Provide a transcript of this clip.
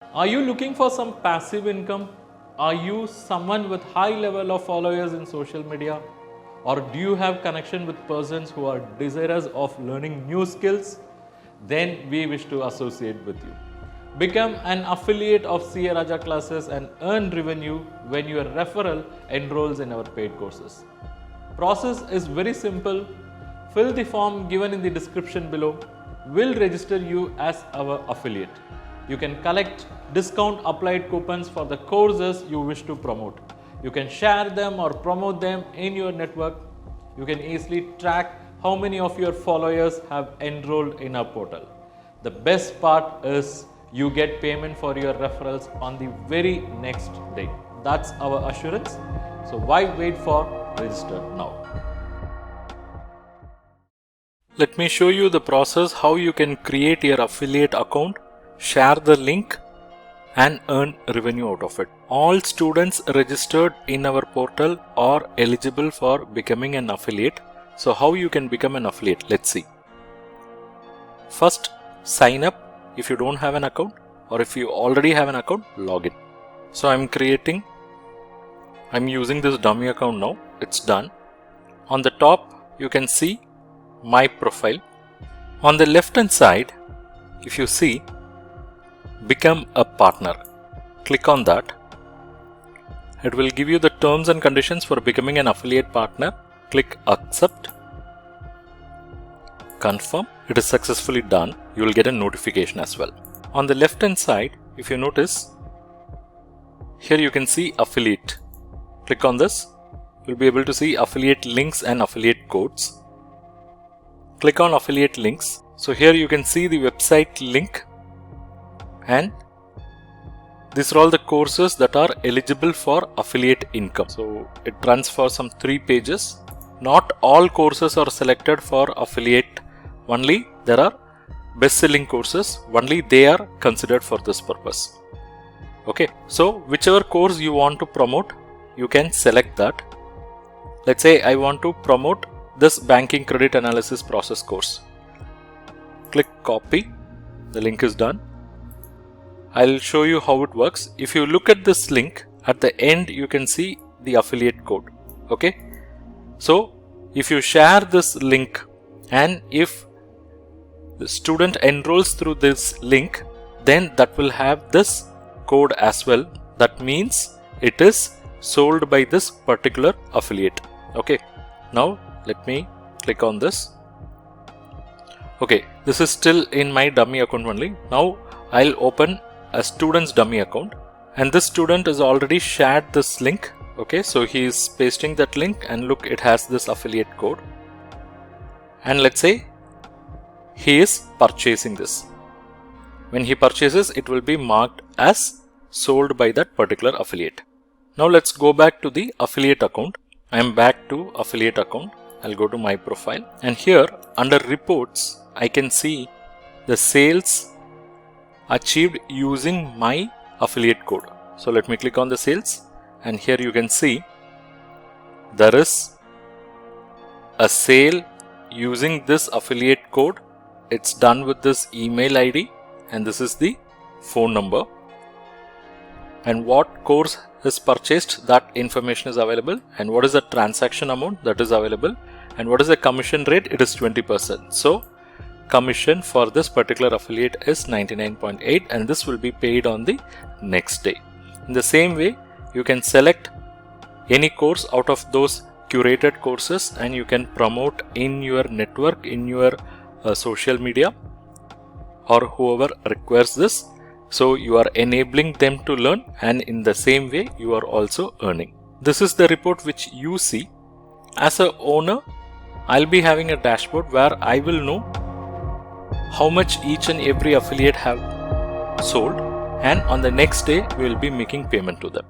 Are you looking for some passive income? Are you someone with high level of followers in social media? Or do you have connection with persons who are desirous of learning new skills? Then we wish to associate with you. Become an affiliate of CA Raja classes and earn revenue when your referral enrolls in our paid courses. Process is very simple. Fill the form given in the description below. We'll register you as our affiliate. You can collect discount applied coupons for the courses you wish to promote. You can share them or promote them in your network. You can easily track how many of your followers have enrolled in our portal. The best part is you get payment for your referrals on the very next day. That's our assurance. So why wait for? Register now. Let me show you the process how you can create your affiliate account, share the link and earn revenue out of it. All students registered in our portal are eligible for becoming an affiliate. So how you can become an affiliate? Let's see. First, sign up if you don't have an account, or if you already have an account, log in. So I'm using this dummy account now. It's done. On the top, you can see my profile. On the left hand side, if you see, become a partner. Click on that. It will give you the terms and conditions for becoming an affiliate partner. Click accept. Confirm. It is successfully done. You will get a notification as well. On the left hand side, if you notice, here you can see affiliate. Click on this. You'll be able to see affiliate links and affiliate codes. Click on affiliate links. So here you can see the website link, and these are all the courses that are eligible for affiliate income. So it runs for some 3 pages. Not all courses are selected for affiliate only. There are best-selling courses, only they are considered for this purpose. Okay, so whichever course you want to promote, you can select that. Let's say I want to promote this banking credit analysis process course. Click copy. The link is done. I'll show you how it works. If you look at this link, at the end you can see the affiliate code. Okay, so if you share this link and if the student enrolls through this link, then that will have this code as well. That means it is sold by this particular affiliate. Okay, now let me click on this. Okay, this is still in my dummy account only. Now I'll open a student's dummy account, and this student has already shared this link. Okay, so he is pasting that link, and look, it has this affiliate code. And let's say he is purchasing this. When he purchases, it will be marked as sold by that particular affiliate. Now let's go back to the affiliate account. I am back to affiliate account. I'll go to my profile, and here under reports, I can see the sales achieved using my affiliate code. So let me click on the sales, and here you can see there is a sale using this affiliate code. It's done with this email ID, and this is the phone number, and what course is purchased, that information is available, and what is the transaction amount, that is available, and what is the commission rate, it is 20%. So commission for this particular affiliate is 99.8, and this will be paid on the next day. In the same way, you can select any course out of those curated courses, and you can promote in your network, in your social media, or whoever requires this. So you are enabling them to learn, and in the same way you are also earning. This is the report which you see. As a owner, I'll be having a dashboard where I will know how much each and every affiliate have sold, and on the next day we will be making payment to them.